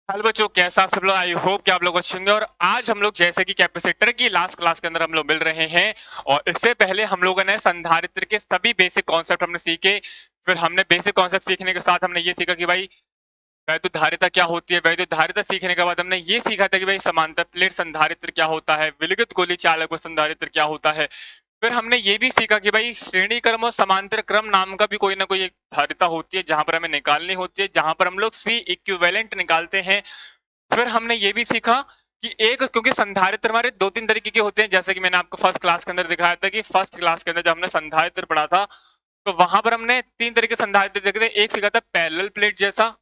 Hello बच्चों, कैसा सब लोग। आई होप कि आप लोग अच्छे होंगे। और आज हम लोग जैसे कि कैपेसिटर की लास्ट क्लास के अंदर हम लोग मिल रहे हैं। और इससे पहले हम लोगों ने संधारित्र के सभी बेसिक कॉन्सेप्ट हमने सीखे। फिर हमने बेसिक कॉन्सेप्ट सीखने के साथ हमने ये सीखा कि भाई वैद्युत धारिता क्या होती है। वैद्युत धारिता सीखने के बाद हमने ये सीखा था कि भाई समांतर प्लेट संधारित्र क्या होता है, विलगित गोली चालक संधारित्र क्या होता है। फिर हमने ये भी सीखा कि भाई श्रेणी क्रम और समांतर क्रम नाम का भी कोई ना कोई एक धारिता होती है जहां पर हमें निकालनी होती है, जहां पर हम लोग सी इक्विवेलेंट निकालते हैं। फिर हमने ये भी सीखा कि एक, क्योंकि संधारित्र हमारे दो तीन तरीके के होते हैं, जैसे कि मैंने आपको फर्स्ट क्लास के अंदर दिखाया था कि फर्स्ट क्लास के अंदर जब हमने संधारित्र पढ़ा था तो वहां पर हमने तीन तरीके के संधारित्र देखे थे। एक सीखा था पैरेलल प्लेट जैसा,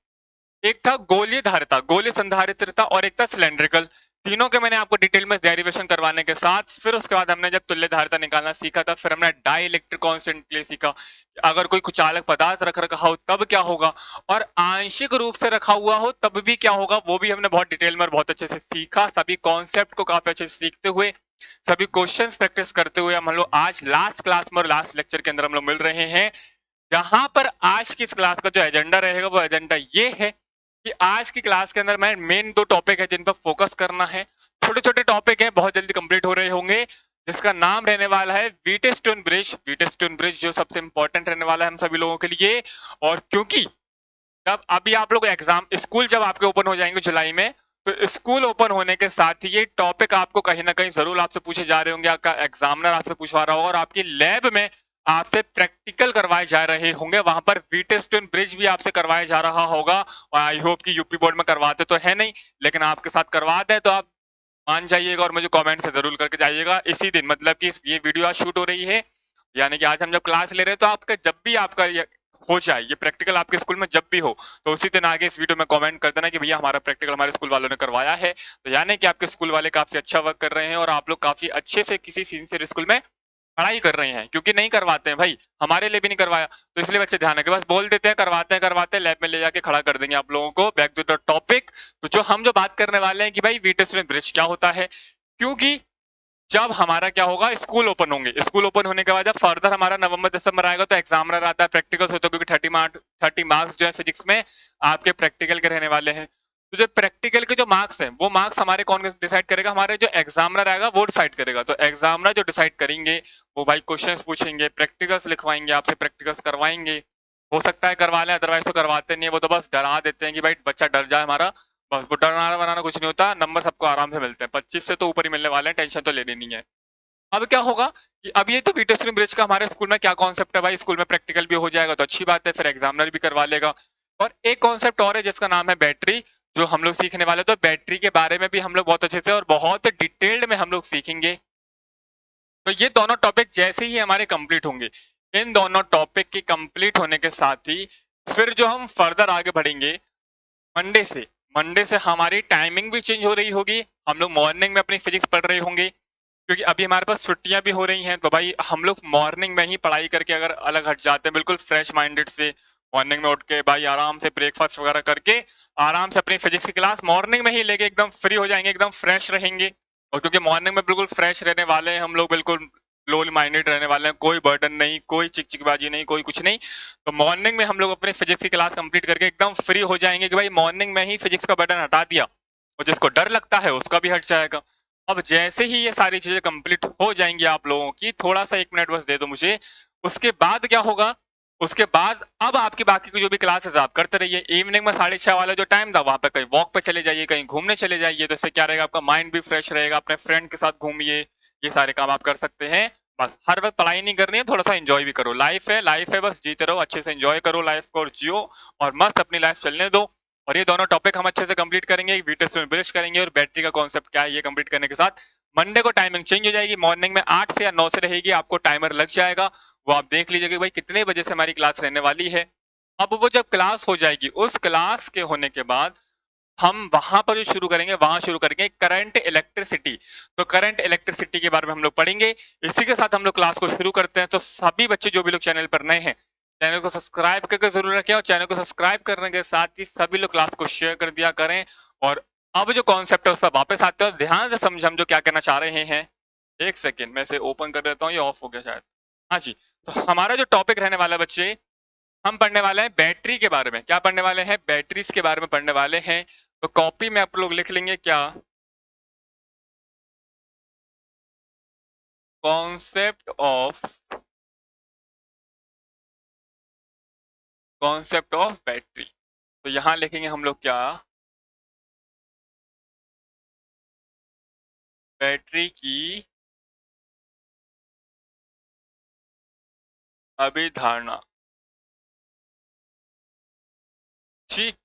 एक था गोलीय धारिता, गोलीय संधारित्र था, और एक था सिलेंड्रिकल। तीनों के मैंने आपको डिटेल में डेरिवेशन करवाने के साथ फिर उसके बाद हमने जब तुल्य धारिता निकालना सीखा था, फिर हमने डाई इलेक्ट्रिक कांस्टेंट के लिए सीखा। अगर कोई कुचालक पदार्थ रख रखा हो तब क्या होगा, और आंशिक रूप से रखा हुआ हो तब भी क्या होगा, वो भी हमने बहुत डिटेल में और बहुत अच्छे से सीखा। सभी कॉन्सेप्ट को काफी अच्छे से सीखते हुए, सभी क्वेश्चंस प्रैक्टिस करते हुए हम लोग आज लास्ट क्लास में और लास्ट लेक्चर के अंदर हम लोग मिल रहे हैं। जहां पर आज की इस क्लास का जो एजेंडा रहेगा वो एजेंडा ये है कि आज की क्लास के अंदर मैं मेन दो टॉपिक है जिन पर फोकस करना है। छोटे छोटे टॉपिक है, बहुत जल्दी कंप्लीट हो रहे होंगे, जिसका नाम रहने वाला है व्हीटस्टोन ब्रिज। व्हीटस्टोन ब्रिज जो सबसे इंपॉर्टेंट रहने वाला है हम सभी लोगों के लिए। और क्योंकि जब अभी आप लोग एग्जाम स्कूल जब आपके ओपन हो जाएंगे जुलाई में, तो स्कूल ओपन होने के साथ ही ये टॉपिक आपको कहीं ना कहीं जरूर आपसे पूछे जा रहे होंगे, आपका एग्जामिनर आपसे पूछवा रहा होगा, और आपकी लैब में आपसे प्रैक्टिकल करवाए जा रहे होंगे। वहां पर व्हीटस्टोन ब्रिज भी आपसे करवाया जा रहा होगा। और आई होप कि यूपी बोर्ड में करवाते तो है नहीं, लेकिन आपके साथ करवाते हैं तो आप मान जाइएगा और मुझे कमेंट से जरूर करके जाइएगा इसी दिन। मतलब कि ये वीडियो आज शूट हो रही है, यानी कि आज हम जब क्लास ले रहे हैं, तो आपका जब भी आपका ये हो जाए, ये प्रैक्टिकल आपके स्कूल में जब भी हो, तो उसी दिन आगे इस वीडियो में कमेंट कर देना कि भैया हमारा प्रैक्टिकल हमारे स्कूल वालों ने करवाया है। तो यानी कि आपके स्कूल वाले काफी अच्छा वर्क कर रहे हैं और आप लोग काफी अच्छे से किसी सिंसियर स्कूल में पढ़ाई कर रहे हैं। क्योंकि नहीं करवाते हैं भाई, हमारे लिए भी नहीं करवाया, तो इसलिए बच्चे ध्यान रखें। बस बोल देते हैं करवाते हैं, लैब में ले जाके खड़ा कर देंगे आप लोगों को। Back to the topic. तो जो हम जो बात करने वाले हैं कि भाई व्हीटस्टोन ब्रिज क्या होता है, क्योंकि जब हमारा क्या होगा, स्कूल ओपन होंगे, स्कूल ओपन होने के बाद जब फर्दर हमारा नवंबर दिसंबर आएगा तो एग्जामिनर आता है, प्रैक्टिकल्स होते हैं, क्योंकि 30 मार्क्स जो है फिजिक्स में आपके प्रैक्टिकल के रहने वाले हैं। तो जो प्रैक्टिकल के जो मार्क्स हैं वो मार्क्स हमारे कौन डिसाइड करेगा, हमारे जो एग्जामिनर आएगा वो डिसाइड करेगा। तो एग्जामिनर जो डिसाइड करेंगे वो भाई क्वेश्चंस पूछेंगे, प्रैक्टिकल्स लिखवाएंगे, आपसे प्रैक्टिकल्स करवाएंगे। हो सकता है करवा लें, अदरवाइज तो करवाते नहीं है, वो तो बस डरा देते हैं कि भाई बच्चा डर जाए हमारा। बस वो डरना बनाना कुछ नहीं होता, नंबर सबको आराम से मिलते हैं, 25 से तो ऊपर ही मिलने वाले हैं, टेंशन तो लेनी नहीं है। अब क्या होगा कि अब ये तो व्हीटस्टोन ब्रिज का हमारे स्कूल में क्या कॉन्सेप्ट है भाई, स्कूल में प्रैक्टिकल भी हो जाएगा तो अच्छी बात है, फिर एग्जामिनर भी करवा लेगा। और एक कॉन्सेप्ट और है जिसका नाम है बैटरी, जो हम लोग सीखने वाले। तो बैटरी के बारे में भी हम लोग बहुत अच्छे से और बहुत डिटेल्ड में हम लोग सीखेंगे। तो ये दोनों टॉपिक जैसे ही हमारे कंप्लीट होंगे, इन दोनों टॉपिक के कंप्लीट होने के साथ ही फिर जो हम फर्दर आगे बढ़ेंगे मंडे से, मंडे से हमारी टाइमिंग भी चेंज हो रही होगी। हम लोग मॉर्निंग में अपनी फिजिक्स पढ़ रहे होंगे, क्योंकि अभी हमारे पास छुट्टियां भी हो रही हैं। तो भाई हम लोग मॉर्निंग में ही पढ़ाई करके अगर अलग हट जाते हैं बिल्कुल फ्रेश माइंडेड से, मॉर्निंग में उठ के भाई आराम से ब्रेकफास्ट वगैरह करके आराम से अपनी फिजिक्स की क्लास मॉर्निंग में ही लेके एकदम फ्री हो जाएंगे, एकदम फ्रेश रहेंगे। और क्योंकि मॉर्निंग में बिल्कुल फ्रेश रहने वाले हैं हम लोग, बिल्कुल लो माइंडेड रहने वाले हैं, कोई बर्डन नहीं, कोई चिकचिकबाजी नहीं, कोई कुछ नहीं। तो मॉर्निंग में हम लोग अपने फिजिक्स की क्लास कंप्लीट करके एकदम फ्री हो जाएंगे कि भाई मॉर्निंग में ही फिजिक्स का बर्डन हटा दिया, और जिसको डर लगता है उसका भी हट जाएगा। अब जैसे ही ये सारी चीजें कंप्लीट हो जाएंगी आप लोगों की, थोड़ा सा 1 मिनट बस दे दो मुझे, उसके बाद क्या होगा, उसके बाद अब आपकी बाकी की जो भी क्लासेस आप करते रहिए। इवनिंग में 6:30 वाला जो टाइम था वहां पे कहीं वॉक पे चले जाइए, कहीं घूमने चले जाइए, तो इससे क्या रहेगा, आपका माइंड भी फ्रेश रहेगा, अपने फ्रेंड के साथ घूमिए, ये सारे काम आप कर सकते हैं। बस हर वक्त पढ़ाई नहीं करनी है, थोड़ा सा एंजॉय भी करो, लाइफ है, बस जीते रहो, अच्छे से एंजॉय करो लाइफ को और जियो, और मस्त अपनी लाइफ चलने दो। और ये दोनों टॉपिक हम अच्छे से कंप्लीट करेंगे, व्हीटस्टोन ब्रिज करेंगे और बैटरी का कॉन्सेप्ट क्या है ये कंप्लीट करने के साथ मंडे को टाइमिंग चेंज हो जाएगी, मॉर्निंग में 8 से या 9 से रहेगी, आपको टाइमर लग जाएगा, वो आप देख लीजिएगा भाई कितने बजे से हमारी क्लास रहने वाली है। अब वो जब क्लास हो जाएगी, उस क्लास के होने के बाद हम वहां पर जो शुरू करेंगे, वहां शुरू करेंगे करंट इलेक्ट्रिसिटी। तो करंट इलेक्ट्रिसिटी के बारे में हम लोग पढ़ेंगे। इसी के साथ हम लोग क्लास को शुरू करते हैं। तो सभी बच्चे जो भी लोग चैनल पर नए हैं, चैनल को सब्सक्राइब करके जरूर रखें, और चैनल को सब्सक्राइब करने के साथ ही सभी लोग क्लास को शेयर कर दिया करें। और अब जो कॉन्सेप्ट है उस पर वापस आते हैं, ध्यान से समझ हम जो क्या कहना चाह रहे हैं। एक सेकेंड मैं इसे ओपन कर देता हूँ, ये ऑफ हो गया शायद। हाँ जी, तो हमारा जो टॉपिक रहने वाला है बच्चे, हम पढ़ने वाले हैं बैटरी के बारे में। क्या पढ़ने वाले हैं, बैटरीज के बारे में पढ़ने वाले हैं। तो कॉपी में आप लोग लिख लेंगे क्या, कॉन्सेप्ट ऑफ बैटरी। तो यहां लिखेंगे हम लोग क्या, बैटरी की अभिधारणा। ठीक,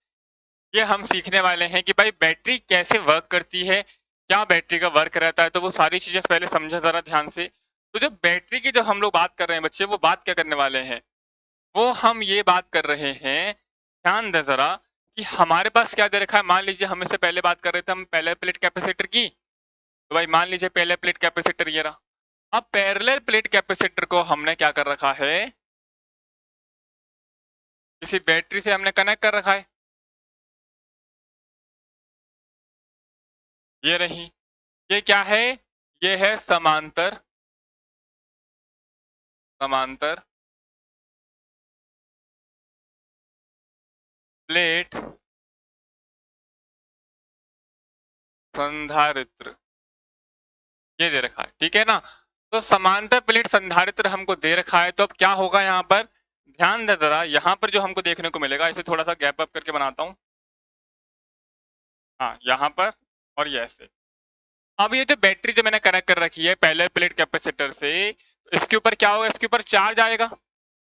ये हम सीखने वाले हैं कि भाई बैटरी कैसे वर्क करती है, क्या बैटरी का वर्क रहता है, तो वो सारी चीजें पहले समझा जरा ध्यान से। तो जो बैटरी की जो हम लोग बात कर रहे हैं बच्चे, वो बात क्या करने वाले हैं, वो हम ये बात कर रहे हैं, ध्यान दें जरा, कि हमारे पास क्या दे रखा है। मान लीजिए हम इससे पहले बात कर रहे थे हम पहले प्लेट कैपेसिटर की, तो भाई मान लीजिए पहले प्लेट कैपेसिटर ये रहा। अब पैरेलल प्लेट कैपेसिटर को हमने क्या कर रखा है, किसी बैटरी से हमने कनेक्ट कर रखा है, ये रही। ये क्या है, ये है समांतर, समांतर प्लेट संधारित्र, ये दे रखा है, ठीक है ना। तो समांतर प्लेट संधारित्र हमको दे रखा है, तो अब क्या होगा यहाँ पर, ध्यान दे जरा, यहाँ पर जो हमको देखने को मिलेगा, इसे थोड़ा सा गैप अप करके बनाता हूँ, हाँ यहाँ पर, और ये ऐसे। अब ये जो बैटरी जो मैंने कनेक्ट कर रखी है पहले प्लेट कैपेसिटर से, तो इसके ऊपर क्या होगा, इसके ऊपर चार्ज आएगा,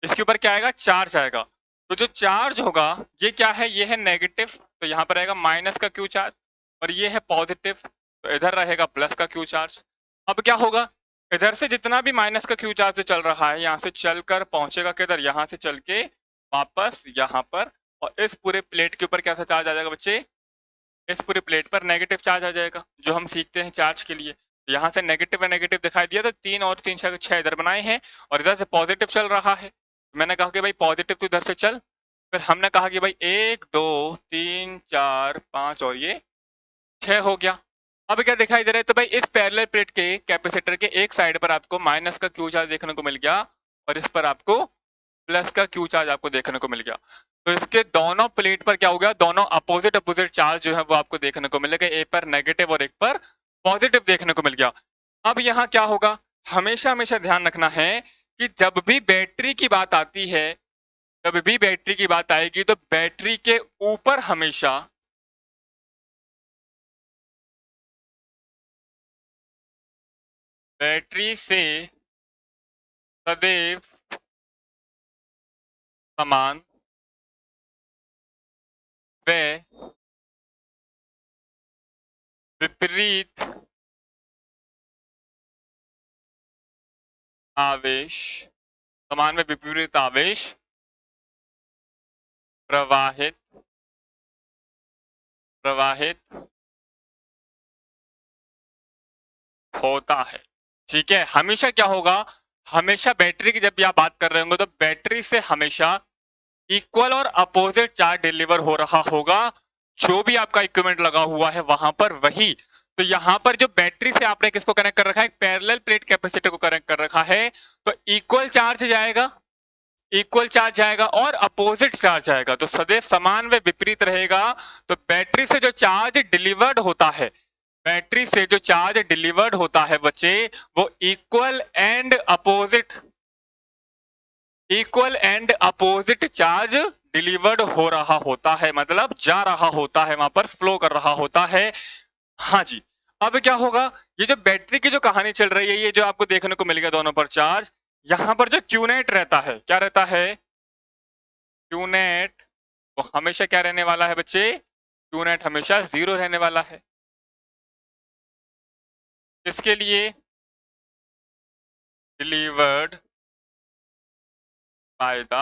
इसके ऊपर क्या आएगा, चार्ज आएगा। तो जो चार्ज होगा ये क्या है, ये है नेगेटिव, तो यहाँ पर आएगा माइनस का क्यू चार्ज, और ये है पॉजिटिव, तो इधर रहेगा प्लस का क्यू चार्ज। अब क्या होगा, इधर से जितना भी माइनस का क्यू चार्ज से चल रहा है, यहाँ से चलकर पहुंचेगा किधर, यहाँ से चल के वापस यहाँ पर, और इस पूरे प्लेट के ऊपर कैसा चार्ज आ जाएगा बच्चे, इस पूरी प्लेट पर नेगेटिव चार्ज आ जाएगा, जो हम सीखते हैं चार्ज के लिए। यहाँ से नेगेटिव और नेगेटिव दिखाई दिया, तो 3 और 3 6 इधर बनाए हैं, और इधर से पॉजिटिव चल रहा है। मैंने कहा कि भाई पॉजिटिव तो इधर से चल, फिर हमने कहा कि भाई 1 2 3 4 5 और ये 6 हो गया। अब क्या दिखाई दे रहा है, तो भाई इस पैरेलल प्लेट के कैपेसिटर के एक साइड पर आपको माइनस का क्यू चार्ज देखने को मिल गया, और इस पर आपको प्लस का क्यू चार्ज आपको देखने को मिल गया। तो इसके दोनों प्लेट पर क्या हो गया, दोनों अपोजिट अपोजिट चार्ज जो है वो आपको देखने को मिलेगा, एक पर नेगेटिव और एक पर पॉजिटिव देखने को मिल गया। अब यहाँ क्या होगा, हमेशा हमेशा ध्यान रखना है कि जब भी बैटरी की बात आती है, जब भी बैटरी की बात आएगी, तो बैटरी के ऊपर हमेशा बैटरी से सदैव समान व विपरीत आवेश, समान व विपरीत आवेश प्रवाहित प्रवाहित होता है। ठीक है, हमेशा क्या होगा, हमेशा बैटरी की जब भी आप बात कर रहे होंगे, तो बैटरी से हमेशा इक्वल और अपोजिट चार्ज डिलीवर हो रहा होगा, जो भी आपका इक्विपमेंट लगा हुआ है वहां पर वही। तो यहाँ पर जो बैटरी से आपने किसको कनेक्ट कर रखा है, पैरेलल प्लेट कैपेसिटर को कनेक्ट कर रखा है, तो इक्वल चार्ज जाएगा, इक्वल चार्ज जाएगा और अपोजिट चार्ज जाएगा, तो सदैव समान व विपरीत रहेगा। तो बैटरी से जो चार्ज डिलीवर्ड होता है, बैटरी से जो चार्ज डिलीवर्ड होता है बच्चे, वो equal and opposite charge delivered हो रहा होता है, मतलब जा रहा होता है, वहां पर फ्लो कर रहा होता है। हाँ जी। अब क्या होगा, ये जो बैटरी की जो कहानी चल रही है, ये जो आपको देखने को मिलेगा दोनों पर चार्ज, यहां पर जो क्यूनेट रहता है, क्या रहता है, क्यूनेट, वो हमेशा क्या रहने वाला है बच्चे, क्यूनेट हमेशा 0 रहने वाला है। इसके लिए डिलीवर्ड बाय द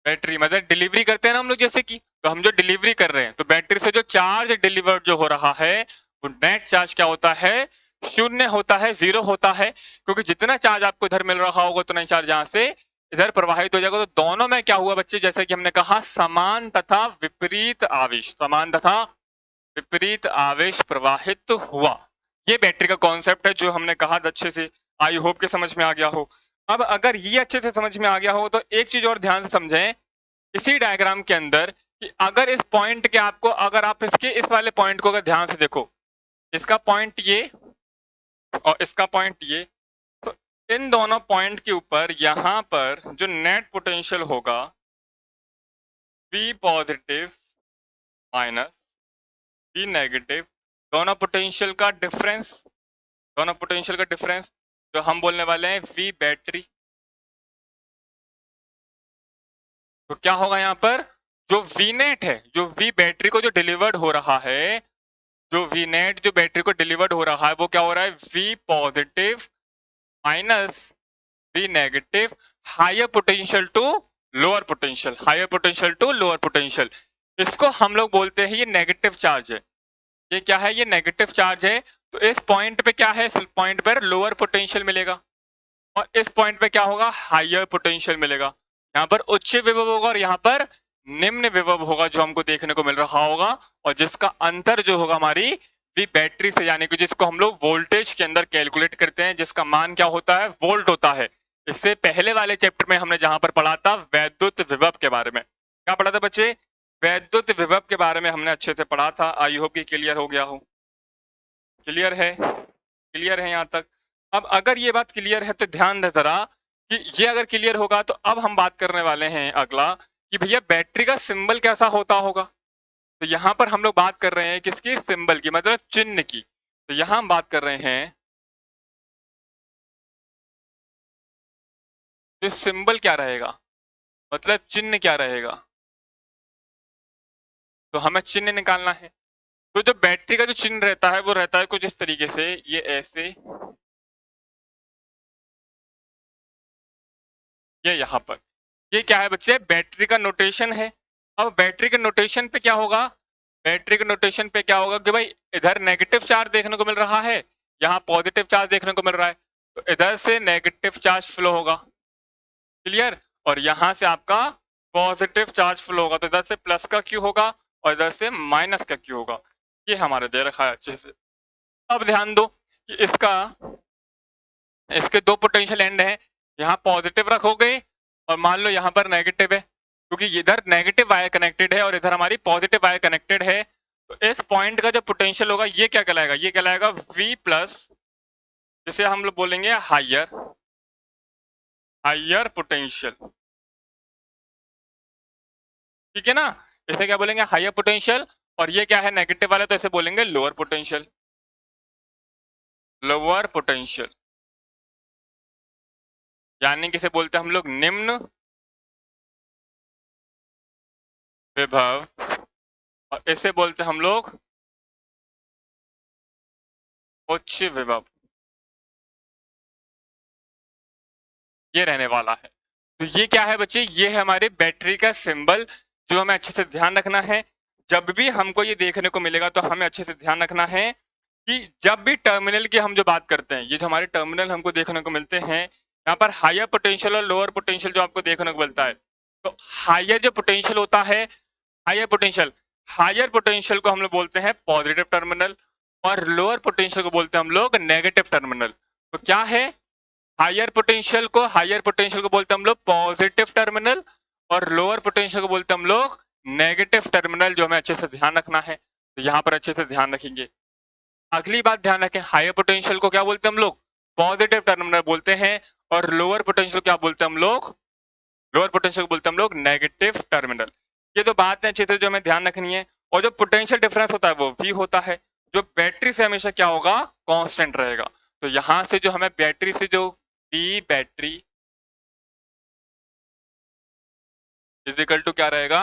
बैटरी, मतलब डिलीवरी करते हैं ना हम लोग जैसे कि, तो हम जो डिलीवरी कर रहे हैं, तो बैटरी से जो चार्ज डिलीवर्ड जो हो रहा है, वो नेट चार्ज क्या होता है, शून्य होता है, 0 होता है, क्योंकि जितना चार्ज आपको इधर मिल रहा होगा उतना ही चार्ज यहाँ से इधर प्रवाहित हो जाएगा। तो दोनों में क्या हुआ बच्चे, जैसे कि हमने कहा, समान तथा विपरीत आवेश, समान तथा विपरीत आवेश प्रवाहित हुआ। ये बैटरी का कॉन्सेप्ट है जो हमने कहा अच्छे से, आई होप के समझ में आ गया हो। अब अगर ये अच्छे से समझ में आ गया हो, तो एक चीज और ध्यान से समझें, इसी डायग्राम के अंदर कि अगर इस पॉइंट के आपको, अगर आप इसके इस वाले पॉइंट को अगर ध्यान से देखो, इसका पॉइंट ये और इसका पॉइंट ये, तो इन दोनों पॉइंट के ऊपर यहां पर जो नेट पोटेंशियल होगा V positive minus V negative, दोनों पोटेंशियल का डिफरेंस, दोनों पोटेंशियल का डिफरेंस जो हम बोलने वाले हैं V बैटरी। तो क्या होगा यहाँ पर, जो V नेट है, जो V बैटरी को जो डिलीवर्ड हो रहा है, जो V नेट जो बैटरी को डिलीवर्ड हो रहा है वो क्या हो रहा है, V positive minus V negative, higher potential to lower potential, higher potential to lower potential. इसको हम लोग बोलते हैं ये नेगेटिव चार्ज है। ये क्या है, ये नेगेटिव चार्ज है। तो इस पॉइंट पे क्या है, इस पॉइंट पर लोअर पोटेंशियल मिलेगा और इस पॉइंट पे क्या होगा, हायर पोटेंशियल मिलेगा। यहाँ पर उच्च विभव होगा और यहाँ पर निम्न विभव होगा जो हमको देखने को मिल रहा होगा, और जिसका अंतर जो होगा हमारी वी बैटरी से, यानी कि जिसको हम लोग वोल्टेज के अंदर कैलकुलेट करते हैं, जिसका मान क्या होता है, वोल्ट होता है। इससे पहले वाले चैप्टर में हमने जहां पर पढ़ा था वैद्युत विभव के बारे में, क्या पढ़ा था बच्चे, वैद्युत विभव के बारे में हमने अच्छे से पढ़ा था। आई होप कि क्लियर हो गया हो, क्लियर है, क्लियर है यहाँ तक। अब अगर ये बात क्लियर है तो ध्यान दे जरा कि ये अगर क्लियर होगा तो अब हम बात करने वाले हैं अगला कि भैया बैटरी का सिंबल कैसा होता होगा। तो यहाँ पर हम लोग बात कर रहे हैं किसकी, सिंबल की, मतलब चिन्ह की। तो यहाँ हम बात कर रहे हैं तो सिंबल क्या रहेगा, मतलब चिन्ह क्या रहेगा, तो हमें चिन्ह निकालना है। तो जो बैटरी का जो चिन्ह रहता है वो रहता है कुछ इस तरीके से, ये ऐसे, ये यहाँ पर, ये क्या है बच्चे, बैटरी का नोटेशन है। अब बैटरी के नोटेशन पे क्या होगा, बैटरी के नोटेशन पे क्या होगा कि भाई इधर नेगेटिव चार्ज देखने को मिल रहा है, यहाँ पॉजिटिव चार्ज देखने को मिल रहा है, तो इधर से नेगेटिव चार्ज फ्लो होगा, क्लियर, और यहाँ से आपका पॉजिटिव चार्ज फ्लो होगा। तो इधर से प्लस का क्यू होगा और इधर से माइनस का क्यू होगा। ये हमारे दे रखा है अच्छे से। अब ध्यान दो कि इसका, इसके दो पोटेंशियल एंड है, यहाँ पॉजिटिव रखोगे और मान लो यहाँ पर नेगेटिव है, क्योंकि इधर नेगेटिव वायर कनेक्टेड है और इधर हमारी पॉजिटिव वायर कनेक्टेड है। तो इस पॉइंट का जो पोटेंशियल होगा ये क्या कहलाएगा, ये कहलाएगा V प्लस, जिसे हम लोग बोलेंगे हायर, हायर पोटेंशियल, ठीक है ना। इसे क्या बोलेंगे, हायर पोटेंशियल, और ये क्या है नेगेटिव वाला, तो इसे बोलेंगे लोअर पोटेंशियल, लोअर पोटेंशियल, यानी किसे बोलते हैं हम लोग, निम्न विभव, और इसे बोलते हैं हम लोग उच्च विभव। ये रहने वाला है। तो ये क्या है बच्चे, ये है हमारे बैटरी का सिंबल, जो हमें अच्छे से ध्यान रखना है। जब भी हमको ये देखने को मिलेगा तो हमें अच्छे से ध्यान रखना है कि जब भी टर्मिनल की हम जो बात करते हैं, ये जो हमारे टर्मिनल हमको देखने को मिलते हैं, यहाँ पर हायर पोटेंशियल और लोअर पोटेंशियल जो आपको देखने को मिलता है, तो हायर जो पोटेंशियल होता है, हायर पोटेंशियल, हायर पोटेंशियल को हम लोग बोलते हैं पॉजिटिव टर्मिनल और लोअर पोटेंशियल को बोलते हैं हम लोग नेगेटिव टर्मिनल। तो क्या है, हायर पोटेंशियल को, हायर पोटेंशियल को बोलते हैं हम लोग पॉजिटिव टर्मिनल और लोअर पोटेंशियल को बोलते हैं हम लोग नेगेटिव टर्मिनल, जो हमें अच्छे से ध्यान रखना है। तो यहाँ पर अच्छे से ध्यान रखेंगे। अगली बात ध्यान रखें, हायर पोटेंशियल को क्या बोलते हैं हम लोग, पॉजिटिव टर्मिनल बोलते हैं, और लोअर पोटेंशियल क्या बोलते हैं हम लोग, लोअर पोटेंशियल को बोलते हैं हम लोग नेगेटिव टर्मिनल। ये तो बात है अच्छे से जो हमें ध्यान रखनी है। और जो पोटेंशियल डिफरेंस होता है वो V होता है, जो बैटरी से हमेशा क्या होगा, कांस्टेंट रहेगा। तो यहाँ से जो हमें बैटरी से जो V बैटरी इजिकल टू क्या रहेगा,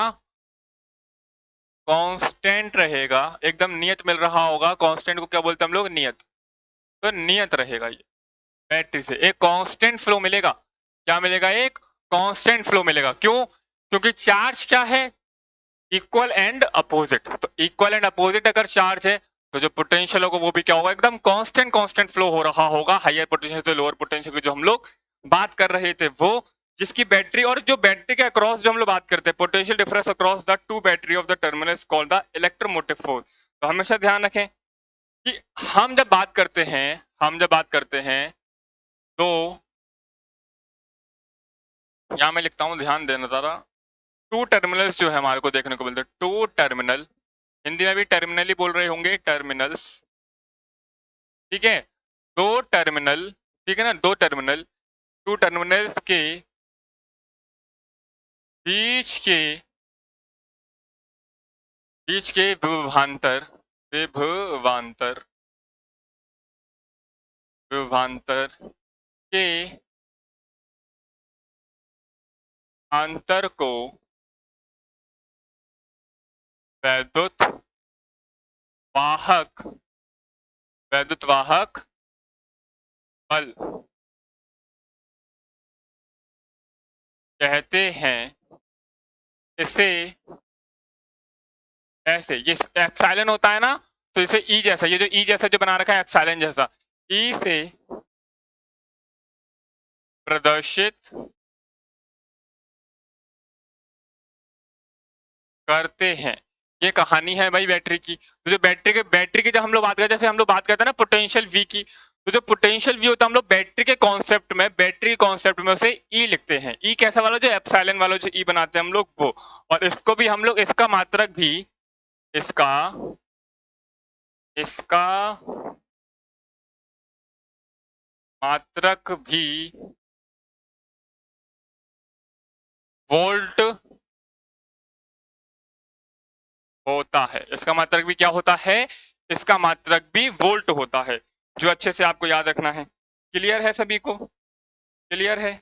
कांस्टेंट रहेगा, एकदम नियत मिल रहा होगा। कांस्टेंट को क्या बोलते हैं हम लोग, नियत। तो नियत रहेगा ये, बैटरी से एक कांस्टेंट फ्लो मिलेगा। क्या मिलेगा, एक कांस्टेंट फ्लो मिलेगा। क्यों, क्योंकि चार्ज क्या है, इक्वल एंड अपोजिट। तो इक्वल एंड अपोजिट अगर चार्ज है तो जो पोटेंशियल होगा वो भी क्या होगा, एकदम कांस्टेंट, कांस्टेंट फ्लो हो रहा होगा। हायर पोटेंशियल से लोअर पोटेंशियल की जो हम लोग बात कर रहे थे वो, जिसकी बैटरी, और जो बैटरी के अक्रॉस जो हम लोग बात करते हैं, potential difference across the two battery of the terminal is called the electromotive force. तो हमेशा ध्यान रखें कि हम जब बात करते हैं, हम जब बात करते हैं तो यहां मैं लिखता हूं, ध्यान देना जरा, टू टर्मिनल्स जो है हमारे को देखने को मिलते हैं, टू टर्मिनल, हिंदी में भी टर्मिनल ही बोल रहे होंगे, टर्मिनल्स, ठीक है, दो टर्मिनल, ठीक है ना, दो टर्मिनल, टू टर्मिनल्स के बीच के विभवांतर, विभवांतर, विभवांतर के अंतर को वैद्युत वाहक, वैद्युत वाहक बल कहते हैं। इसे ऐसे, ये एप्सिलॉन होता है ना, तो इसे ई जैसा, ये जो ई जैसा जो बना रखा है एप्सिलॉन जैसा, ई से प्रदर्शित करते हैं। ये कहानी है भाई बैटरी की। तो जो बैटरी की जब हम लोग बात करते हैं, जैसे हम लोग बात करते हैं ना पोटेंशियल वी की, तो जो पोटेंशियल वी होता है हम लोग बैटरी के कॉन्सेप्ट में, बैटरी कॉन्सेप्ट में उसे ई लिखते हैं। ई कैसा वाला, जो एप्सिलॉन वाला जो ई बनाते हैं हम लोग वो। और इसको भी हम लोग, इसका मात्रक भी, इसका इसका मात्रक भी वोल्ट होता है। इसका मात्रक भी क्या होता है, इसका मात्रक भी वोल्ट होता है, जो अच्छे से आपको याद रखना है। क्लियर है सभी को, क्लियर है?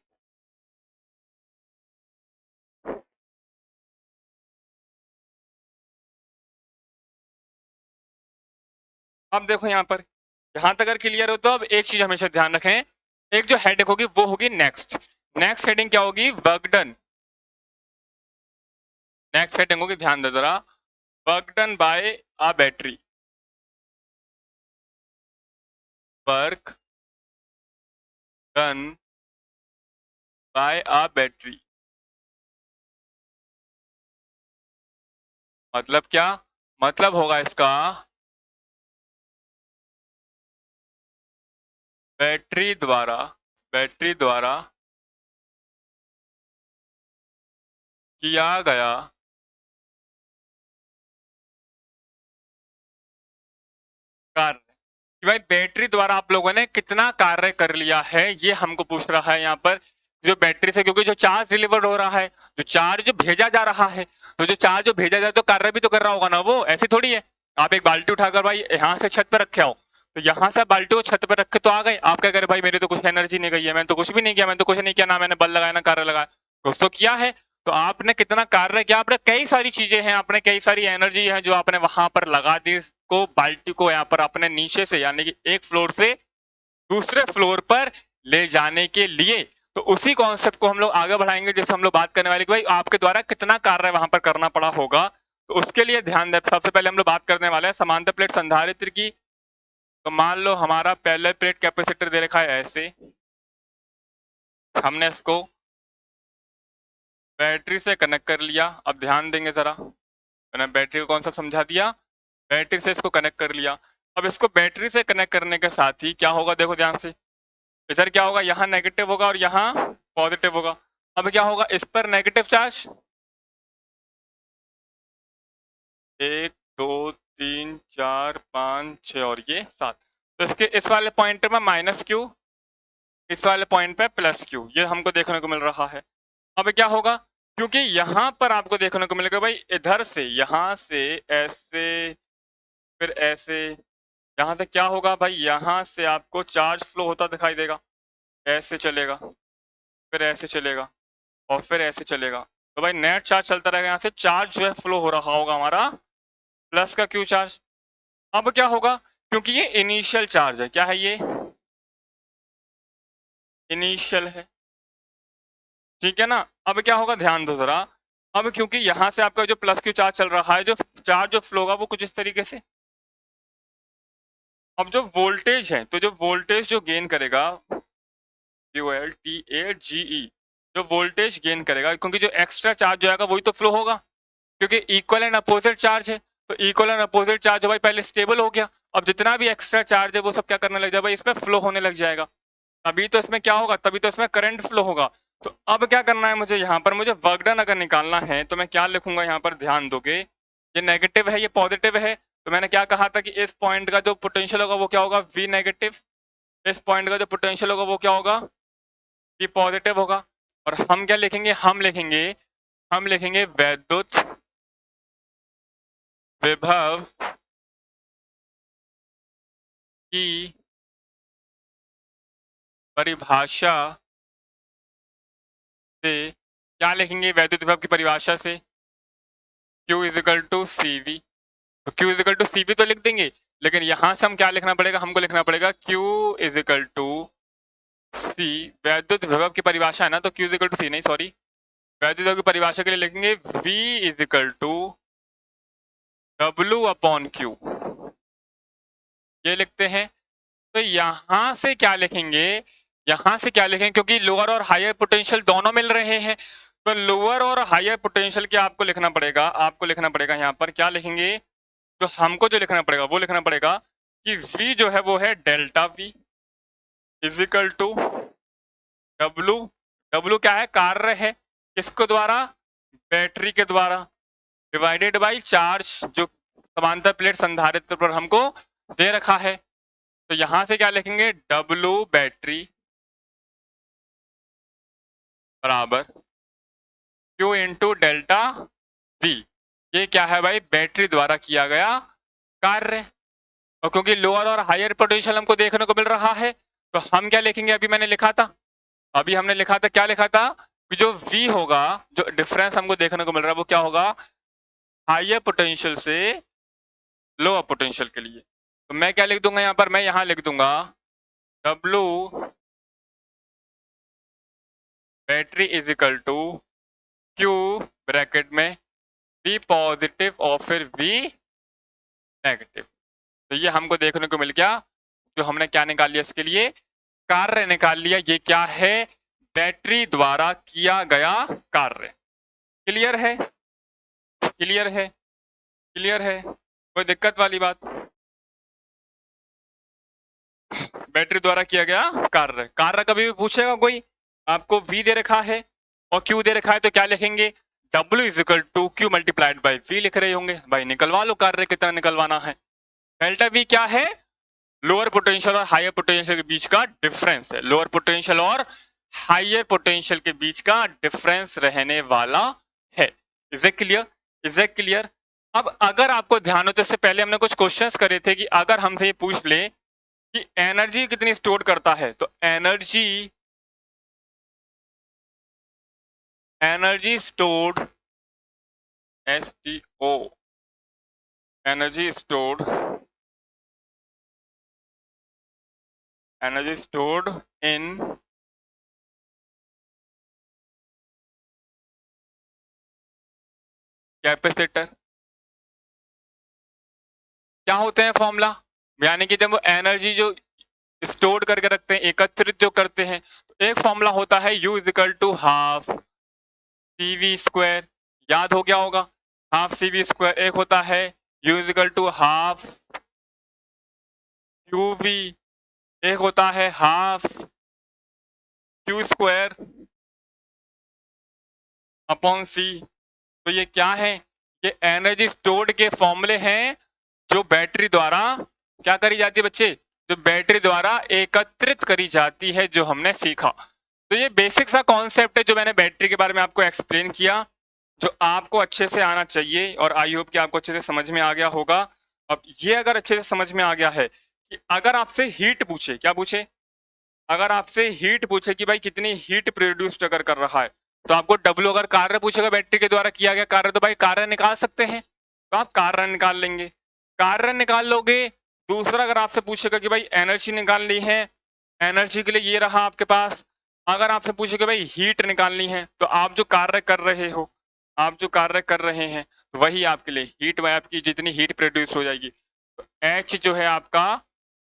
अब देखो यहाँ पर, यहां तक अगर क्लियर हो तो अब एक चीज हमेशा ध्यान रखें, एक जो हेडिंग होगी वो होगी नेक्स्ट। नेक्स्ट हेडिंग क्या होगी, वर्क डन। नेक्स्ट हेडिंग होगी, ध्यान दे जरा, work done by a battery, work done by a battery. मतलब क्या, मतलब होगा इसका, बैटरी द्वारा, बैटरी द्वारा किया गया कार्य, कि भाई बैटरी द्वारा आप लोगों ने कितना कार्य कर लिया है, ये हमको पूछ रहा है यहाँ पर। जो बैटरी से, क्योंकि जो चार्ज डिलीवर्ड हो रहा है, जो चार्ज जो भेजा जा रहा है, तो जो चार्ज जो भेजा जाए तो कार्य भी तो कर रहा होगा ना वो, ऐसी थोड़ी है। आप एक बाल्टी उठाकर भाई यहाँ से छत पे रखे हो, तो यहाँ से बाल्टी को छत पे रख के तो आ गए, आप क्या करे भाई, मेरे तो कुछ एनर्जी नहीं गई है, मैंने तो कुछ भी नहीं किया, मैंने तो कुछ नहीं किया, ना मैंने बल लगाया ना कार्य लगाया, कुछ तो किया है। तो आपने कितना कार्य किया, आपने कई सारी चीजें हैं, आपने कई सारी एनर्जी है जो आपने वहां पर लगा दी, को बाल्टी को यहाँ पर अपने नीचे से, यानी कि एक फ्लोर से दूसरे फ्लोर पर ले जाने के लिए। तो उसी कॉन्सेप्ट को हम लोग आगे बढ़ाएंगे, जैसे हम लोग बात करने वाले कि भाई आपके द्वारा कितना कार्य वहां पर करना पड़ा होगा। तो उसके लिए ध्यान दें, सबसे पहले हम लोग बात करने वाले हैं समांतर प्लेट संधारित्र की। तो मान लो हमारा पहले प्लेट कैपेसिटर दे रखा है ऐसे, हमने इसको बैटरी से कनेक्ट कर लिया। अब ध्यान देंगे जरा, मैंने बैटरी को कॉन्सेप्ट समझा दिया, बैटरी से इसको कनेक्ट कर लिया। अब इसको बैटरी से कनेक्ट करने के साथ ही क्या होगा, देखो ध्यान से, इधर क्या होगा, यहाँ नेगेटिव होगा और यहाँ पॉजिटिव होगा। अब क्या होगा, इस पर नेगेटिव चार्ज, 1 2 3 4 5 6 और ये 7, तो इसके इस वाले पॉइंट में माइनस क्यू, इस वाले पॉइंट पे प्लस क्यू, ये हमको देखने को मिल रहा है। अब क्या होगा, क्योंकि यहाँ पर आपको देखने को मिलेगा भाई, इधर से, यहाँ से ऐसे, फिर ऐसे, यहाँ से क्या होगा भाई, यहाँ से आपको चार्ज फ्लो होता दिखाई देगा, ऐसे चलेगा, फिर ऐसे चलेगा और फिर ऐसे चलेगा। तो भाई नेट चार्ज चलता रहेगा, यहाँ से चार्ज जो है फ्लो हो रहा होगा हमारा, प्लस का क्यू चार्ज। अब क्या होगा, क्योंकि ये इनिशियल चार्ज है, क्या है ये, इनिशियल है, ठीक है ना। अब क्या होगा, ध्यान दो जरा, अब क्योंकि यहाँ से आपका जो प्लस क्यू चार्ज चल रहा है, जो चार्ज जो फ्लो होगा वो कुछ इस तरीके से। अब जो वोल्टेज है, तो जो वोल्टेज जो गेन करेगा, VOLTAGE, जो वोल्टेज गेन करेगा, क्योंकि जो एक्स्ट्रा चार्ज जो आएगा वही तो फ्लो होगा, क्योंकि इक्वल एंड अपोजिट चार्ज है। तो इक्वल एंड अपोजिट चार्ज भाई पहले स्टेबल हो गया, अब जितना भी एक्स्ट्रा चार्ज है वो सब क्या करने लग जाएगा भाई, इसमें फ्लो होने लग जाएगा। तभी तो इसमें क्या होगा, तभी तो इसमें करंट फ्लो होगा। तो अब क्या करना है मुझे, यहाँ पर मुझे वर्क डन अगर निकालना है तो मैं क्या लिखूंगा, यहाँ पर ध्यान दोगे, ये नेगेटिव है ये पॉजिटिव है, तो मैंने क्या कहा था कि इस पॉइंट का जो पोटेंशियल होगा वो क्या होगा, वी नेगेटिव। इस पॉइंट का जो पोटेंशियल होगा वो क्या होगा, वी पॉजिटिव होगा। और हम क्या लिखेंगे, हम लिखेंगे वैद्युत विभव की परिभाषा से, क्या लिखेंगे वैद्युत विभव की परिभाषा से, Q equal to C V. तो Q equal to C V तो लिख देंगे, लेकिन यहां से हम क्या लिखना पड़ेगा, हमको लिखना पड़ेगा Q इजिकल टू सी, वैद्युत विभव की परिभाषा है ना, तो Q इजिकल टू सी नहीं, सॉरी, वैद्युत विभव की परिभाषा के लिए लिखेंगे V equal to W upon Q, ये लिखते हैं। तो यहां से क्या लिखेंगे, यहां से क्या लिखेंगे, क्योंकि लोअर और हायर पोटेंशियल दोनों मिल रहे हैं, तो लोअर और हायर पोटेंशियल के आपको लिखना पड़ेगा, यहाँ पर क्या लिखेंगे, तो हमको जो लिखना पड़ेगा वो लिखना पड़ेगा कि V जो है वो है delta V equal to W। W क्या है, कार्य है, किसके द्वारा, बैटरी के द्वारा, डिवाइडेड बाई चार्ज जो समांतर प्लेट संधारित्र पर हमको दे रखा है। तो यहां से क्या लिखेंगे, W बैटरी बराबर Q इंटू डेल्टा V। ये क्या है भाई, बैटरी द्वारा किया गया कार्य। और क्योंकि लोअर और हायर पोटेंशियल हमको देखने को मिल रहा है, तो हम क्या लिखेंगे, अभी हमने लिखा था, क्या लिखा था कि जो V होगा, जो डिफरेंस हमको देखने को मिल रहा है वो क्या होगा, हायर पोटेंशियल से लोअर पोटेंशियल के लिए। तो मैं क्या लिख दूंगा यहाँ पर, मैं यहाँ लिख दूंगा W battery is equal to Q bracket में V पॉजिटिव और फिर V नेगेटिव। तो ये हमको देखने को मिल गया, जो हमने क्या निकाल लिया, इसके लिए कार्य निकाल लिया, ये क्या है, बैटरी द्वारा किया गया कार्य। क्लियर है, क्लियर है, क्लियर है, कोई दिक्कत वाली बात, बैटरी द्वारा किया गया कार्य। कार्य कभी भी पूछेगा कोई, आपको V दे रखा है और Q दे रखा है, तो क्या लिखेंगे, W is equal to Q multiplied by V लिख रहे होंगे, भाई निकलवा लो, कार्य कितना निकलवाना है। डेल्टा V क्या है, लोअर पोटेंशियल और हायर पोटेंशियल के बीच का डिफरेंस है, लोअर पोटेंशियल और हायर पोटेंशियल के बीच का डिफरेंस रहने वाला है। Is it clear, is it clear. अब अगर आपको ध्यान हो तो इससे पहले हमने कुछ क्वेश्चंस करे थे कि अगर हमसे ये पूछ ले कि एनर्जी कितनी स्टोर करता है, तो energy stored, STO, energy stored in capacitor. क्या होते हैं फॉर्मूला, यानी कि जब वो एनर्जी जो स्टोर करके रखते हैं, एकत्रित जो करते हैं, तो एक फॉर्मूला होता है U is equal to half CV square, याद हो गया होगा, हाफ CV स्क्वायर। एक होता है U is equal to half QV, एक होता है half Q square upon C। तो ये क्या है, ये एनर्जी स्टोर्ड के फॉर्मूले हैं जो बैटरी द्वारा क्या करी जाती है बच्चे, जो बैटरी द्वारा एकत्रित करी जाती है, जो हमने सीखा। तो ये बेसिक सा कॉन्सेप्ट है जो मैंने बैटरी के बारे में आपको एक्सप्लेन किया, जो आपको अच्छे से आना चाहिए, और आई होप कि आपको अच्छे से समझ में आ गया होगा। अब ये अगर अच्छे से समझ में आ गया है कि अगर आपसे हीट पूछे, क्या पूछे, अगर आपसे हीट पूछे कि भाई कितनी हीट प्रोड्यूस अगर कर रहा है, तो आपको W अगर कार्य पूछेगा बैटरी के द्वारा किया गया कार्य, तो भाई कार्य निकाल सकते हैं, तो आप कार्य निकाल लेंगे, कार्य निकाल लोगे। दूसरा अगर आपसे पूछेगा कि भाई एनर्जी निकालनी है, एनर्जी के लिए ये रहा आपके पास। अगर आपसे पूछेगा भाई हीट निकालनी है, तो आप जो कार्य कर रहे हो, आप जो कार्य कर रहे हैं, तो वही आपके लिए हीट, वह आपकी जितनी हीट प्रोड्यूस हो जाएगी, तो H जो है आपका,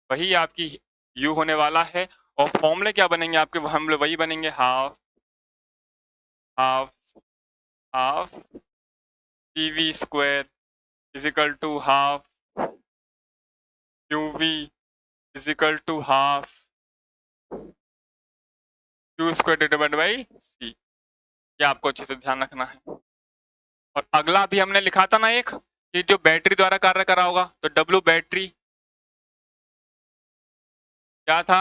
वही आपकी U होने वाला है। और फॉर्मूले क्या बनेंगे आपके, हम लोग वही बनेंगे, half half half CV square is equal to half QV is equal to half Q square divide by C, ये आपको अच्छे से ध्यान रखना है। और अगला भी हमने लिखा था ना एक, कि जो बैटरी द्वारा कार्य करा होगा, तो डब्ल्यू बैटरी क्या था,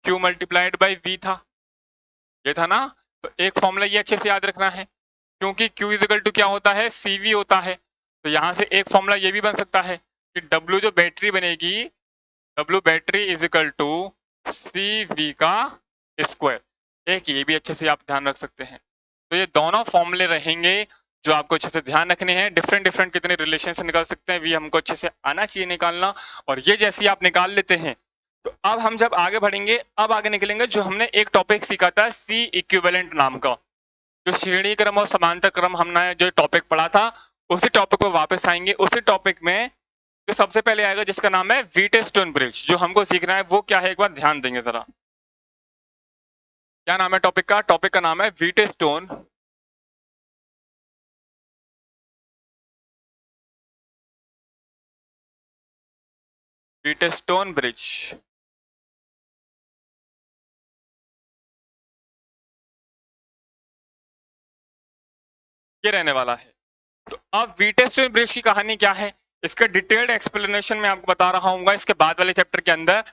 क्यू मल्टीप्लाइड बाई वी था, ये था ना। तो एक फॉर्मूला ये अच्छे से याद रखना है, क्योंकि Q इजिकल टू क्या होता है, CV होता है। तो यहां से एक फॉर्मूला ये भी बन सकता है कि W जो बैटरी बनेगी, W battery equal to CV का स्क्वायर। एक ये भी अच्छे से आप ध्यान रख सकते हैं। तो ये दोनों फॉर्मूले रहेंगे जो आपको अच्छे से ध्यान रखने हैं। डिफरेंट डिफरेंट कितने रिलेशन से निकाल सकते हैं, भी हमको अच्छे से आना चाहिए निकालना। और ये जैसे ही आप निकाल लेते हैं, तो अब हम जब आगे बढ़ेंगे, अब आगे निकलेंगे जो हमने एक टॉपिक सीखा था C इक्विवेलेंट नाम का, जो श्रेणी क्रम और समांतर क्रम हमने जो टॉपिक पढ़ा था, उसी टॉपिक को वापस आएंगे। उसी टॉपिक में जो सबसे पहले आएगा जिसका नाम है व्हीटस्टोन ब्रिज, जो हमको सीखना है वो क्या है, एक बार ध्यान देंगे जरा। क्या नाम है टॉपिक का, टॉपिक का नाम है व्हीटस्टोन व्हीटस्टोन ब्रिज। ये रहने वाला है। तो अब व्हीटस्टोन ब्रिज की कहानी क्या है, इसका डिटेल्ड एक्सप्लेनेशन मैं आपको बता रहा हूँ इसके बाद वाले चैप्टर के अंदर।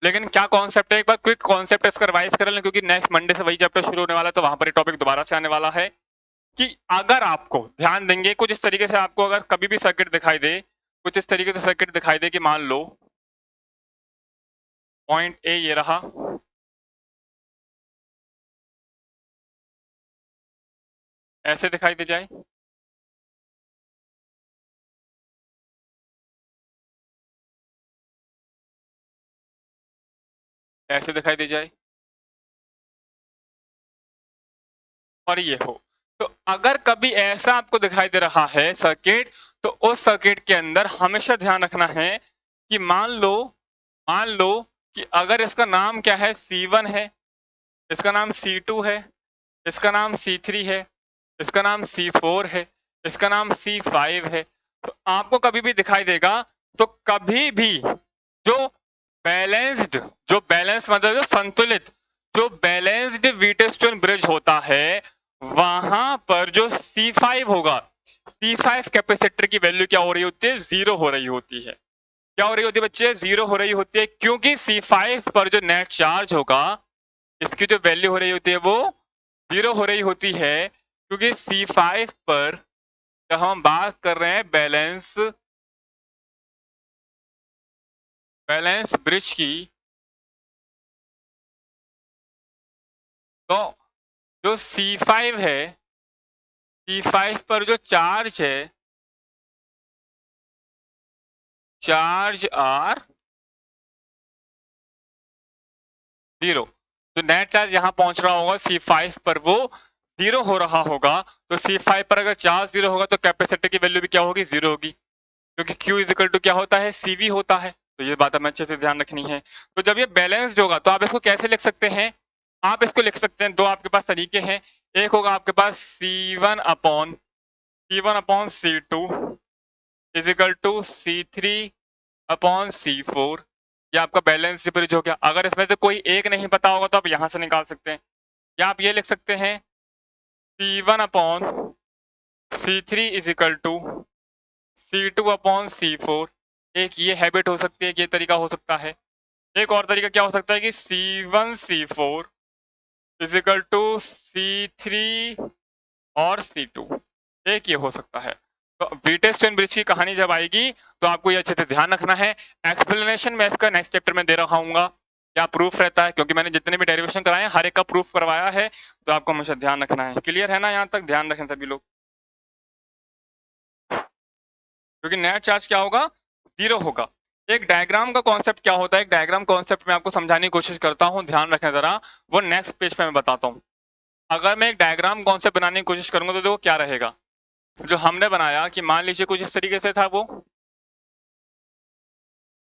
लेकिन क्या कॉन्सेप्ट है, एक बार क्विक कॉन्सेप्ट इसका रिवाइज कर लें, क्योंकि नेक्स्ट मंडे से वही चैप्टर शुरू होने वाला है, तो वहां पर ये टॉपिक दोबारा से आने वाला है। कि अगर आपको ध्यान देंगे कुछ इस तरीके से, आपको अगर कभी भी सर्किट दिखाई दे, कुछ इस तरीके से सर्किट दिखाई दे कि मान लो पॉइंट ए ये रहा, ऐसे दिखाई दे जाए, ऐसे दिखाई दे जाए, और ये हो। तो अगर कभी ऐसा आपको दिखाई दे रहा है सर्किट, तो उस सर्किट के अंदर हमेशा ध्यान रखना है कि मान लो कि अगर इसका नाम क्या है, C1 है, इसका नाम C2 है, इसका नाम C3 है, इसका नाम C4 है, इसका नाम C5 है, तो आपको कभी भी दिखाई देगा, तो कभी भी जो बैलेंस्ड, जो बैलेंस मतलब जो संतुलित, जो बैलेंस्ड व्हीटस्टोन ब्रिज होता है, वहां पर जो C5 होगा, C5 कैपेसिटर की वैल्यू क्या हो रही होती है, जीरो हो रही होती है। क्या हो रही होती है बच्चे, जीरो हो रही होती है, क्योंकि C5 पर जो नेट चार्ज होगा, इसकी जो वैल्यू हो रही होती है वो जीरो हो रही होती है, क्योंकि C5 पर जब हम बात कर रहे हैं बैलेंस ब्रिज की, तो जो C5 है, C5 पर जो चार्ज है, चार्ज आर जीरो, तो नेट चार्ज यहां पहुंच रहा होगा C5 पर, वो जीरो हो रहा होगा। तो C5 पर अगर चार्ज जीरो होगा, तो कैपेसिटर की वैल्यू भी क्या होगी, जीरो होगी, क्योंकि Q इजिकल टू क्या होता है, CV होता है। तो ये बात हमें अच्छे से ध्यान रखनी है। तो जब ये बैलेंस्ड होगा, तो आप इसको कैसे लिख सकते हैं, आप इसको लिख सकते हैं, दो आपके पास तरीके हैं। एक होगा आपके पास C1 upon C2 equal to C3 upon C4, ये आपका बैलेंस ब्रिज हो गया। अगर इसमें से कोई एक नहीं पता होगा, तो आप यहां से निकाल सकते हैं, या आप ये लिख सकते हैं C1 upon C3 is equal to C2 upon C4। एक ये हैबिट हो सकती है, ये तरीका हो सकता है। एक और तरीका क्या हो सकता है कि C1 C4 is equal to C3 और C2, एक ये हो सकता है। तो व्हीटस्टोन ब्रिज की कहानी जब आएगी, तो आपको ये अच्छे से ध्यान रखना है। एक्सप्लेनेशन मैं इसका नेक्स्ट चैप्टर में दे रहा हूँ, क्या प्रूफ रहता है, क्योंकि मैंने जितने भी डेरिवेशन कराए हैं हर एक का प्रूफ करवाया है, तो आपको हमेशा ध्यान रखना है। क्लियर है ना, यहाँ तक ध्यान रखें सभी लोग, क्योंकि नेट चार्ज क्या होगा, जीरो होगा। एक डायग्राम का कॉन्सेप्ट क्या होता है, एक डायग्राम कॉन्सेप्ट में आपको समझाने की कोशिश करता हूँ, ध्यान रखें जरा, वो नेक्स्ट पेज पे मैं बताता हूँ। अगर मैं एक डायग्राम कॉन्सेप्ट बनाने की कोशिश करूंगा, तो देखो क्या रहेगा, जो हमने बनाया कि मान लीजिए कुछ इस तरीके से था वो,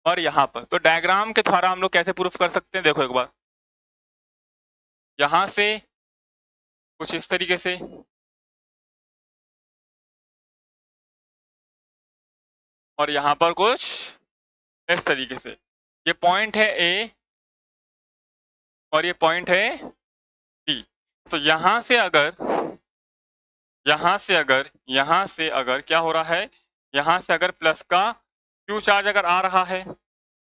और यहाँ पर तो डायग्राम के द्वारा हम लोग कैसे प्रूफ कर सकते हैं, देखो एक बार, यहां से कुछ इस तरीके से, और यहां पर कुछ इस तरीके से, ये पॉइंट है ए, और ये पॉइंट है P। तो यहां से अगर क्या हो रहा है, यहां से अगर प्लस का Q चार्ज अगर आ रहा है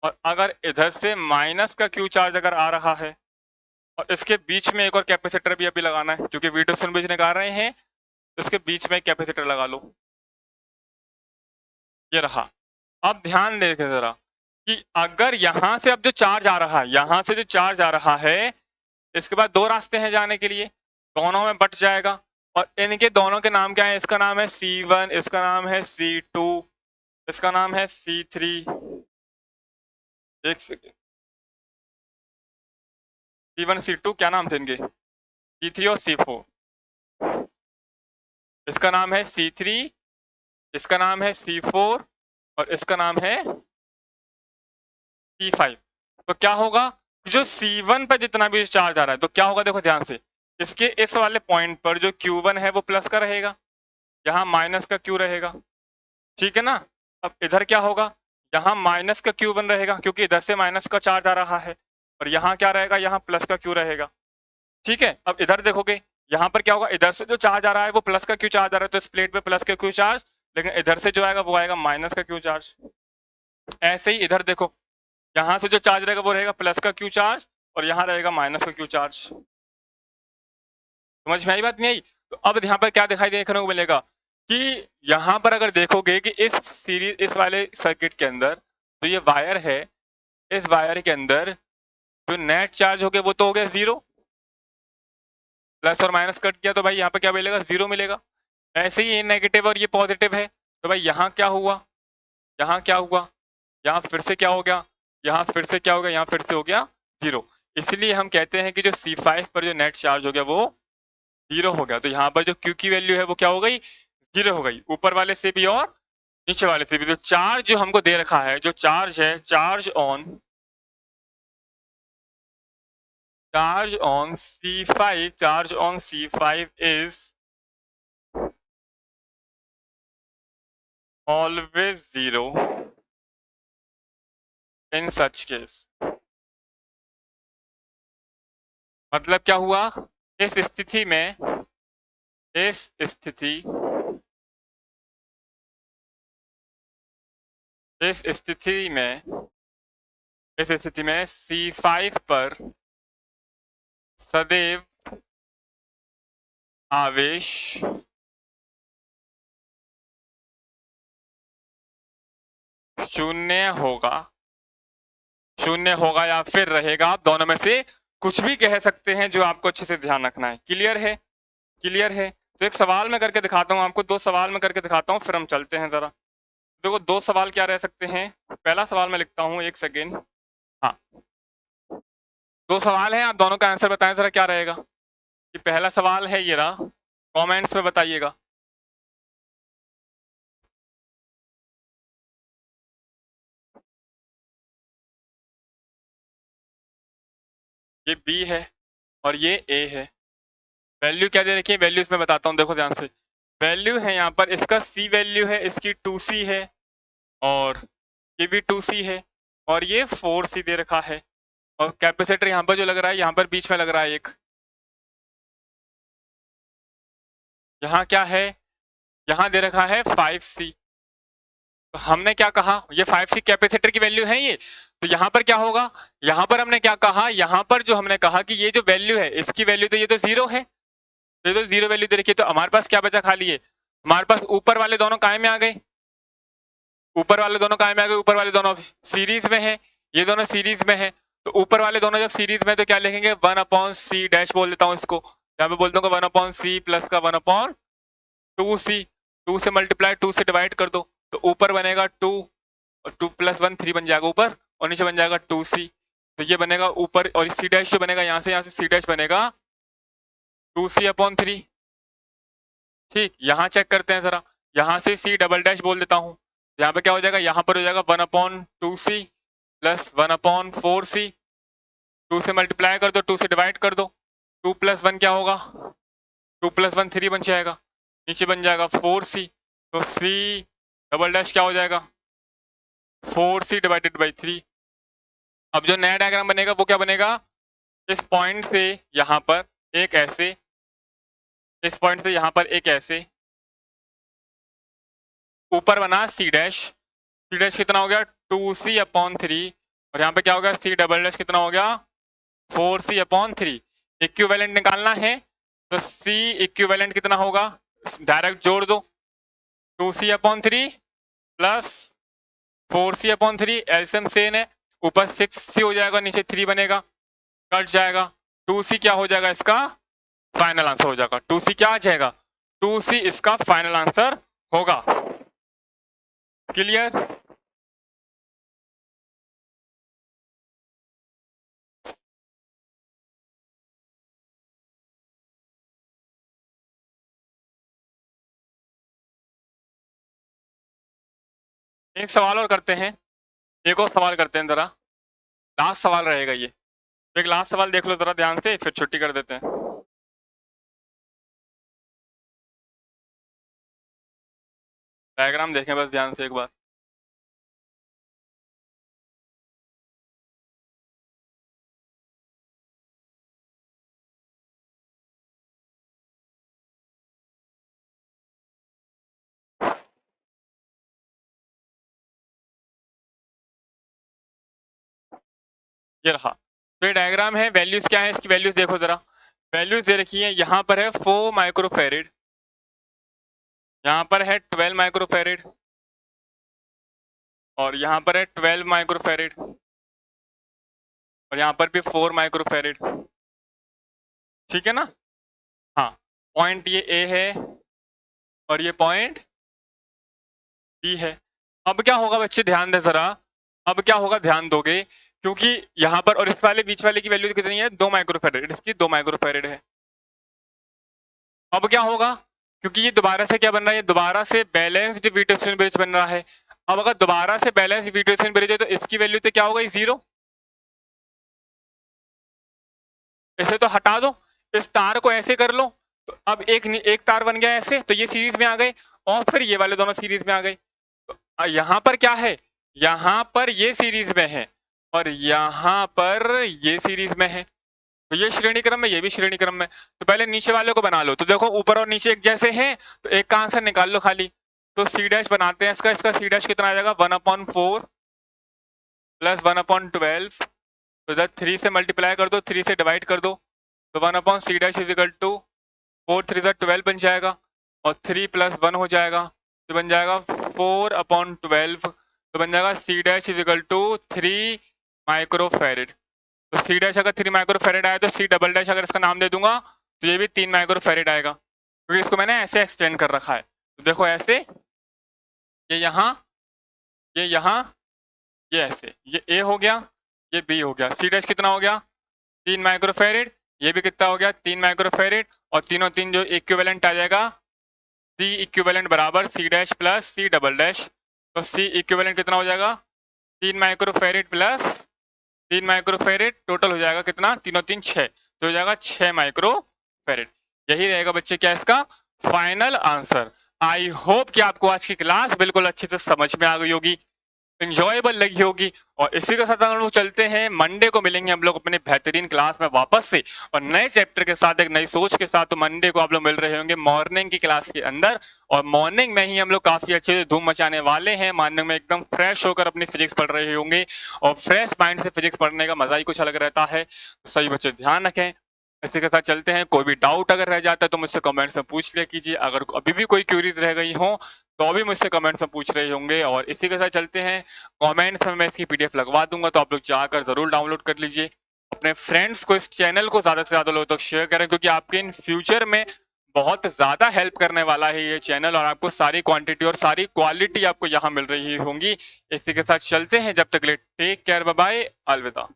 और अगर इधर से माइनस का Q चार्ज अगर आ रहा है और इसके बीच में एक और कैपेसिटर भी अभी लगाना है, क्योंकि वीडियो सुन निकाल रहे हैं, इसके बीच में एक कैपेसिटर लगा लो। ये रहा। अब ध्यान देखे जरा कि अगर यहां से अब जो चार्ज आ रहा है, यहां से जो चार्ज आ रहा है, इसके बाद दो रास्ते हैं जाने के लिए, दोनों में बट जाएगा और इनके दोनों के नाम क्या है, इसका नाम है C1, इसका नाम है C2, इसका नाम है C3। एक सेकेंड, C1 C2 क्या नाम थे इनके, C3 और C4। इसका नाम है C3, इसका नाम है C4 और इसका नाम है C5। तो क्या होगा, जो C1 पर जितना भी चार्ज आ रहा है तो क्या होगा, देखो ध्यान से, इसके इस वाले पॉइंट पर जो Q1 है वो प्लस का रहेगा, यहाँ माइनस का Q रहेगा, ठीक है ना। अब इधर क्या होगा, यहाँ माइनस का Q1 रहेगा क्योंकि इधर से माइनस का चार्ज आ रहा है, और यहाँ क्या रहेगा, यहाँ प्लस का Q रहेगा, ठीक है। अब इधर देखोगे, यहाँ पर क्या होगा, इधर से जो चार्ज आ रहा है वो प्लस का Q चार्ज आ रहा है, तो इस प्लेट पे प्लस का Q चार्ज, लेकिन इधर से जो आएगा वो आएगा माइनस का Q चार्ज। ऐसे ही इधर देखो, यहाँ से जो चार्ज रहेगा वो रहेगा प्लस का Q चार्ज और यहाँ रहेगा माइनस का Q चार्ज। समझ में आई बात नहीं आई? तो अब यहाँ पर क्या दिखाई देखने को मिलेगा कि यहाँ पर अगर देखोगे कि इस सीरीज, इस वाले सर्किट के अंदर तो ये वायर है, इस वायर के अंदर जो नेट चार्ज हो गया वो तो हो गया 0, प्लस और माइनस कट किया तो भाई यहाँ पर क्या मिलेगा, 0 मिलेगा। ऐसे ही ये नेगेटिव और ये पॉजिटिव है, तो भाई यहाँ क्या हुआ, यहाँ क्या हुआ, यहाँ फिर से क्या हो गया, यहाँ फिर से क्या हो गया, यहाँ फिर से हो गया 0। इसलिए हम कहते हैं कि जो C5 पर जो नेट चार्ज हो गया वो 0 हो गया। तो यहाँ पर जो Q की वैल्यू है वो क्या हो गई, 0 हो गई, ऊपर वाले से भी और नीचे वाले से भी। तो चार्ज जो हमको दे रखा है, जो चार्ज है, charge on C5, charge on C5 is always 0 in such case. मतलब क्या हुआ, इस स्थिति में, इस स्थिति इस स्थिति में इस स्थिति में C5 पर सदैव आवेश शून्य होगा या फिर रहेगा, आप दोनों में से कुछ भी कह सकते हैं, जो आपको अच्छे से ध्यान रखना है। क्लियर है, क्लियर है। तो एक सवाल में करके दिखाता हूं आपको, 2 सवाल में करके दिखाता हूं, फिर हम चलते हैं जरा। देखो 2 सवाल क्या रह सकते हैं। पहला सवाल मैं लिखता हूं, एक सेकेंड। हाँ, 2 सवाल हैं, आप दोनों का आंसर बताएं जरा क्या रहेगा। कि पहला सवाल है ये रहा, कमेंट्स में बताइएगा। ये बी है और ये ए है। वैल्यू क्या दे रखी है, वैल्यू इसमें बताता हूँ, देखो ध्यान से। वैल्यू है यहाँ पर, इसका सी वैल्यू है, इसकी 2C है और ये भी 2C है और ये 4C दे रखा है। और कैपेसिटर यहाँ पर जो लग रहा है, यहाँ पर बीच में लग रहा है एक, यहाँ क्या है, यहाँ दे रखा है 5C। तो हमने क्या कहा, ये 5C कैपेसिटर की वैल्यू है ये। तो यहाँ पर क्या होगा, यहाँ पर हमने क्या कहा, यहाँ पर जो हमने कहा कि ये जो वैल्यू है, इसकी वैल्यू तो ये तो 0 है, तो ये तो 0 वैल्यू दे रखी है। तो हमारे पास क्या बचा, खाली है, हमारे पास ऊपर वाले दोनों काय में आ गए, ऊपर वाले दोनों काय में आ गए, ऊपर वाले दोनों सीरीज में है, ये दोनों सीरीज में है। तो ऊपर वाले दोनों जब सीरीज में, तो क्या लिखेंगे, 1/C डैश बोल देता हूँ इसको, यहाँ पे बोल दूंगा 1/C प्लस का 1/2C। 2 से मल्टीप्लाई, 2 से डिवाइड कर दो, तो ऊपर बनेगा 2 और 2 + 1 3 बन जाएगा ऊपर, और नीचे बन जाएगा 2C। तो ये बनेगा ऊपर, और C डैश जो बनेगा यहाँ से C डैश बनेगा 2C/3। ठीक, यहाँ चेक करते हैं जरा, यहाँ से C डबल डैश बोल देता हूँ, यहाँ पे क्या हो जाएगा, यहाँ पर हो जाएगा 1/2C प्लस 1/4C। 2 से मल्टीप्लाई कर दो, 2 से डिवाइड कर दो, 2 + 1 क्या होगा, 2 + 1 3 बन जाएगा, नीचे बन जाएगा 4C। तो C डबल डैश क्या हो जाएगा, 4C / 3। अब जो नया डायग्राम बनेगा वो क्या बनेगा, इस पॉइंट से यहाँ पर एक ऐसे, इस पॉइंट से यहाँ पर एक ऐसे, ऊपर बना सी डैश, सी डैश कितना हो गया 2c/3, और यहाँ पे क्या हो गया c डबल डैश कितना हो गया 4c/3। इक्विवेलेंट निकालना है तो c इक्विवेलेंट कितना होगा, डायरेक्ट जोड़ दो, 2c/3 plus 4c/3, LCM same है, ऊपर 6c हो जाएगा, नीचे 3 बनेगा, कट जाएगा, 2c क्या हो जाएगा इसका फाइनल आंसर हो जाएगा, 2c क्या आ जाएगा 2c इसका फाइनल आंसर होगा। क्लियर? एक सवाल और करते हैं, एक और सवाल करते हैं जरा, लास्ट सवाल रहेगा ये, एक लास्ट सवाल देख लो जरा ध्यान से, फिर छुट्टी कर देते हैं। डायग्राम देखें बस ध्यान से एक बार। ये रहा, तो ये डायग्राम है, वैल्यूज क्या है इसकी, वैल्यूज देखो जरा, वैल्यूज ये रखी है, यहाँ पर है 4 माइक्रोफेरेड, यहाँ पर है 12 माइक्रोफेरेड, और यहाँ पर है 12 माइक्रोफेरेड, और यहाँ पर भी 4 माइक्रोफेरेड। ठीक है ना? हाँ, पॉइंट ये ए है और ये पॉइंट बी है। अब क्या होगा बच्चे ध्यान दे जरा, अब क्या होगा ध्यान दोगे, क्योंकि यहाँ पर और इस वाले बीच वाले की वैल्यू कितनी है 2 माइक्रोफेरेड, इसकी 2 माइक्रोफेरेड है। अब क्या होगा, क्योंकि ये दोबारा से क्या बन रहा है, ये दोबारा से बैलेंस्ड विट्यूशन ब्रिज बन रहा है। अब अगर दोबारा से बैलेंस्ड विट्यूशन ब्रिज है तो इसकी वैल्यू तो क्या होगा 0, इसे तो हटा दो, इस तार को ऐसे कर लो, तो अब एक तार बन गया ऐसे, तो ये सीरीज में आ गए, और फिर ये वाले दोनों सीरीज में आ गए। तो यहाँ पर क्या है, यहाँ पर ये सीरीज में है और यहाँ पर ये सीरीज में है, तो ये श्रेणी क्रम में, ये भी श्रेणी क्रम में। तो पहले नीचे वाले को बना लो, तो देखो ऊपर और नीचे एक जैसे हैं, तो एक का आंसर निकाल लो खाली, तो सी डैश बनाते हैं इसका, इसका सी डैश कितना आ जाएगा 1/4 प्लस 1/12, तो इधर 3 से मल्टीप्लाई कर दो, 3 से डिवाइड कर दो, तो 1/c dash is equal to 4 3 12 बन जाएगा, और 3 + 1 हो जाएगा, तो बन जाएगा 4/12, तो बन जाएगा c dash is equal to 3 microfarad. तो c डैश अगर 3 माइक्रोफेरेड आया तो c डबल डैश अगर इसका नाम दे दूंगा तो ये भी 3 माइक्रोफेरेड आएगा, क्योंकि इसको मैंने ऐसे एक्सटेंड कर रखा है। तो देखो ऐसे, ये यहाँ, ये यहाँ, ये ऐसे, ये a हो गया, ये b हो गया, c डैश कितना हो गया 3 माइक्रोफेरेड, ये भी कितना हो गया 3 माइक्रोफेरेड, और तीनों तीन जो इक्विवेलेंट आ जाएगा c इक्विवेलेंट बराबर c dash plus c double dash, तो c इक्विवेलेंट कितना हो जाएगा 3 माइक्रोफेरेड प्लस 3 माइक्रोफेरेड, टोटल हो जाएगा कितना, तीनों 3 6, तो हो जाएगा 6 माइक्रोफेरेड। यही रहेगा बच्चे क्या इसका फाइनल आंसर। आई होप कि आपको आज की क्लास बिल्कुल अच्छे से समझ में आ गई होगी, इंजॉयबल लगी होगी, और इसी के साथ हम लोग चलते हैं, मंडे को मिलेंगे हम लोग अपने बेहतरीन क्लास में वापस से, और नए चैप्टर के साथ, एक नई सोच के साथ। तो मंडे को आप लोग मिल रहे होंगे मॉर्निंग की क्लास के अंदर, और मॉर्निंग में ही हम लोग काफी अच्छे से धूम मचाने वाले हैं, मॉर्निंग में एकदम फ्रेश होकर अपनी फिजिक्स पढ़ रहे होंगे, और फ्रेश माइंड से फिजिक्स पढ़ने का मजा ही कुछ अलग रहता है। तो सही बच्चे ध्यान रखें, इसी के साथ चलते हैं। कोई भी डाउट अगर रह जाता है तो मुझसे कमेंट्स में पूछ लिया कीजिए, अगर अभी भी कोई क्यूरीज रह गई हो तो भी मुझसे कमेंट्स में पूछ रहे होंगे। और इसी के साथ चलते हैं, कमेंट्स में मैं इसकी पीडीएफ लगवा दूंगा, तो आप लोग जाकर जरूर डाउनलोड कर लीजिए। अपने फ्रेंड्स को, इस चैनल को ज्यादा से ज्यादा लोगों तक शेयर करें, क्योंकि आपके इन फ्यूचर में बहुत ज्यादा हेल्प करने वाला है ये चैनल, और आपको सारी क्वांटिटी और सारी क्वालिटी आपको यहाँ मिल रही होंगी। इसी के साथ चलते हैं, जब तक ले टेक केयर, बाय बाय, अलविदा।